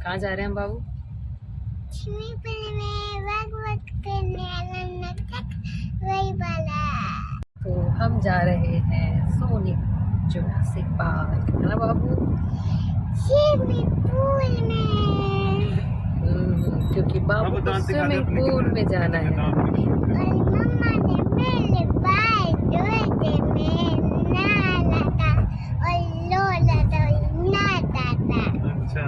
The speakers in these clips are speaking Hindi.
कहाँ जा रहे हैं हम बाबू? स्विमिंग पूल में वक करने वाला नाटक वही वाला। तो हम जा रहे हैं सोनी जुरासिक पार्क, है ना बाबू? स्विमिंग पूल में। क्योंकि बाबू को स्विमिंग पूल में जाना है। और मम्मा ने मेरे बाल धोए थे, मैं नहा था और लोला था नहाता था। अच्छा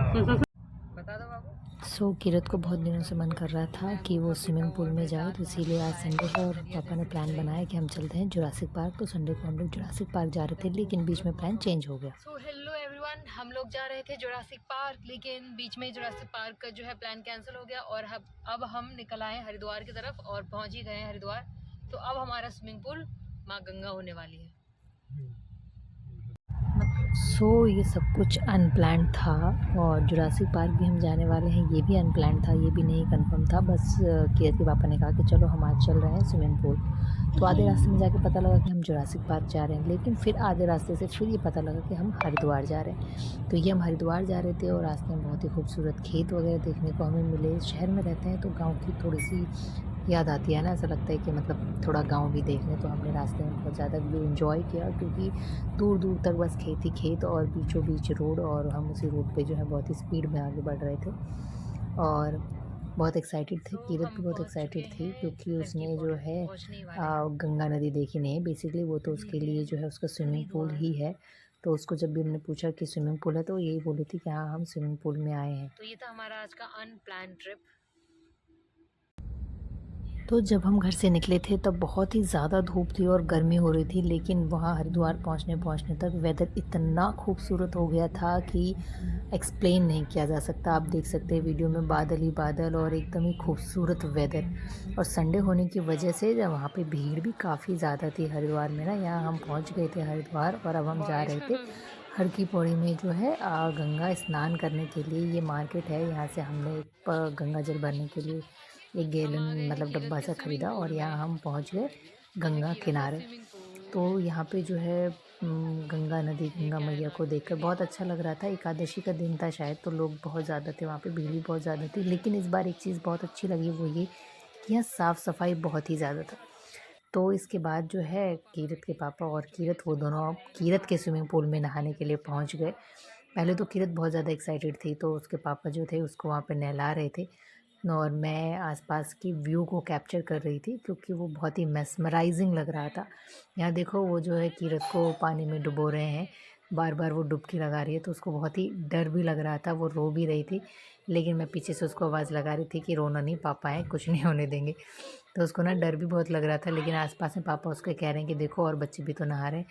बता दो बाबू। किरत को बहुत दिनों से मन कर रहा था कि वो स्विमिंग पूल में जाए, तो इसीलिए आज संडे है और पापा ने प्लान बनाया कि हम चलते हैं जुरासिक पार्क। तो संडे को हम लोग जुरासिक पार्क जा रहे थे, लेकिन बीच में प्लान चेंज हो गया। सो हेलो एवरीवन, हम लोग जा रहे थे जुरासिक पार्क, लेकिन बीच में जुरासिक पार्क का जो है प्लान कैंसिल हो गया और अब हम निकल आए हरिद्वार की तरफ और पहुंच ही गए हैं हरिद्वार। तो अब हमारा स्विमिंग पूल माँ गंगा होने वाली है। ये सब कुछ अनप्लान्ड था और जुरासिक पार्क भी हम जाने वाले हैं, ये भी अनप्लान्ड था, ये भी नहीं कंफर्म था। बस किरत के पापा ने कहा कि चलो हम आज चल रहे हैं स्विमिंग पूल। तो आधे रास्ते में जाके पता लगा कि हम जुरासिक पार्क जा रहे हैं, लेकिन फिर आधे रास्ते से फिर ये पता लगा कि हम हरिद्वार जा रहे हैं। तो ये हम हरिद्वार जा रहे थे और रास्ते में बहुत ही खूबसूरत खेत वगैरह देखने को हमें मिले। शहर में रहते हैं तो गाँव की थोड़ी सी याद आती है ना, ऐसा लगता है कि मतलब थोड़ा गांव भी देख लें। तो हमने रास्ते में बहुत ज़्यादा व्यू एंजॉय किया, क्योंकि दूर दूर तक बस खेत ही खेत और बीचों बीच रोड, और हम उसी रोड पे जो है बहुत ही स्पीड में आगे बढ़ रहे थे और बहुत एक्साइटेड थे। किरत भी बहुत एक्साइटेड थी, क्योंकि उसने जो है गंगा नदी देखी नहीं है बेसिकली। वो तो उसके लिए जो है उसका स्विमिंग पूल ही है। तो उसको जब भी हमने पूछा कि स्विमिंग पूल है, तो यही बोली थी कि हाँ हम स्विमिंग पूल में आए हैं। तो ये था हमारा आज का अनप्लान ट्रिप। तो जब हम घर से निकले थे तब बहुत ही ज़्यादा धूप थी और गर्मी हो रही थी, लेकिन वहाँ हरिद्वार पहुँचने तक वेदर इतना खूबसूरत हो गया था कि एक्सप्लेन नहीं किया जा सकता। आप देख सकते हैं वीडियो में बादल ही बादल और एकदम ही खूबसूरत वेदर। और संडे होने की वजह से जब वहाँ पे भीड़ भी काफ़ी ज़्यादा थी हरिद्वार में ना। यहाँ हम पहुँच गए थे हरिद्वार और अब हम जा रहे थे हर की पौड़ी में जो है गंगा स्नान करने के लिए। ये मार्केट है, यहाँ से हमने गंगा जल भरने के लिए एक गैलन मतलब डब्बा सा ख़रीदा और यहाँ हम पहुँच गए गंगा किनारे। तो यहाँ पे जो है गंगा नदी, गंगा मैया को देखकर बहुत अच्छा लग रहा था। एकादशी का दिन था शायद, तो लोग बहुत ज़्यादा थे वहाँ पे, भीड़ भी बहुत ज़्यादा थी। लेकिन इस बार एक चीज़ बहुत अच्छी लगी, वो ये कि यहाँ साफ़ सफाई बहुत ही ज़्यादा था। तो इसके बाद जो है किरत के पापा और किरत, वो दोनों किरत के स्विमिंग पूल में नहाने के लिए पहुँच गए। पहले तो किरत बहुत ज़्यादा एक्साइटेड थी, तो उसके पापा जो थे उसको वहाँ पे नहला रहे थे और मैं आसपास की व्यू को कैप्चर कर रही थी, क्योंकि वो बहुत ही मेस्मराइजिंग लग रहा था। यहाँ देखो वो जो है किरत को पानी में डुबो रहे हैं, बार बार वो डुबकी लगा रही है, तो उसको बहुत ही डर भी लग रहा था, वो रो भी रही थी। लेकिन मैं पीछे से उसको आवाज़ लगा रही थी कि रोना नहीं, पापा हैं, कुछ नहीं होने देंगे। तो उसको ना डर भी बहुत लग रहा था, लेकिन आसपास में पापा उसके कह रहे हैं कि देखो और बच्चे भी तो नहा रहे हैं।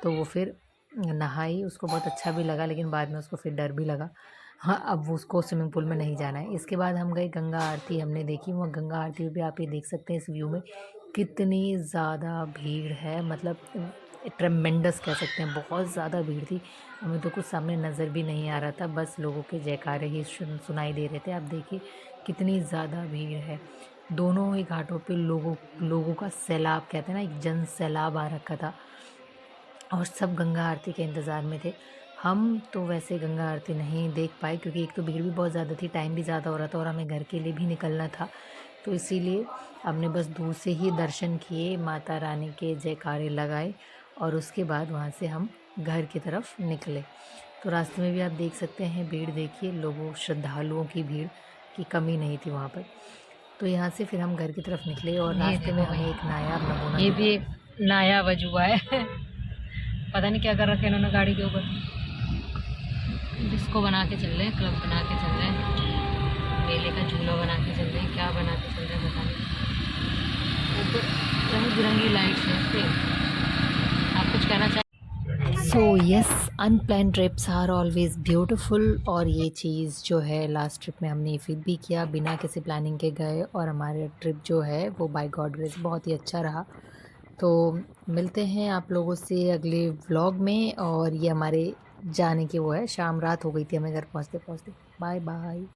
तो वो फिर नहाई, उसको बहुत अच्छा भी लगा, लेकिन बाद में उसको फिर डर भी लगा। हाँ, अब उसको स्विमिंग पूल में नहीं जाना है। इसके बाद हम गए, गंगा आरती हमने देखी। वहाँ गंगा आरती में भी आप ये देख सकते हैं इस व्यू में कितनी ज़्यादा भीड़ है, मतलब ट्रेमेंडस कह सकते हैं, बहुत ज़्यादा भीड़ थी। हमें तो कुछ सामने नज़र भी नहीं आ रहा था, बस लोगों के जयकारे ही सुनाई दे रहे थे। आप देखिए कितनी ज़्यादा भीड़ है। दोनों ही घाटों पे लोगों का सैलाब, कहते हैं ना, एक जन सैलाब आ रखा था और सब गंगा आरती के इंतज़ार में थे। हम तो वैसे गंगा आरती नहीं देख पाए, क्योंकि एक तो भीड़ भी बहुत ज़्यादा थी, टाइम भी ज़्यादा हो रहा था और हमें घर के लिए भी निकलना था। तो इसीलिए हमने बस दूर से ही दर्शन किए, माता रानी के जयकारे लगाए और उसके बाद वहाँ से हम घर की तरफ निकले। तो रास्ते में भी आप देख सकते हैं भीड़, देखिए लोगों, श्रद्धालुओं की भीड़ की कमी नहीं थी वहाँ पर। तो यहाँ से फिर हम घर की तरफ निकले और रास्ते में हमें एक नायाब नमूना, ये भी एक नायाब अजूबा है। पता नहीं क्या कर रखे इन्होंने गाड़ी के ऊपर, जिसको बना के चल रहे हैं, क्लब बना के चल रहे हैं, मेले का झूला बना के चल रहे हैं, क्या बना के चल रहे हैं पता नहीं। ऊपर रंग बिरंगी लाइट्स हैं। आप कुछ कहना चाहें? So yes, unplanned trips are always beautiful. और ये चीज़ जो है लास्ट ट्रिप में हमने फिर भी किया, बिना किसी प्लानिंग के गए और हमारे ट्रिप जो है वो बाय गॉड ग्रेस बहुत ही अच्छा रहा। तो मिलते हैं आप लोगों से अगले व्लॉग में। और ये हमारे जाने की वो है, शाम रात हो गई थी हमें घर पहुंचते पहुंचते। Bye bye.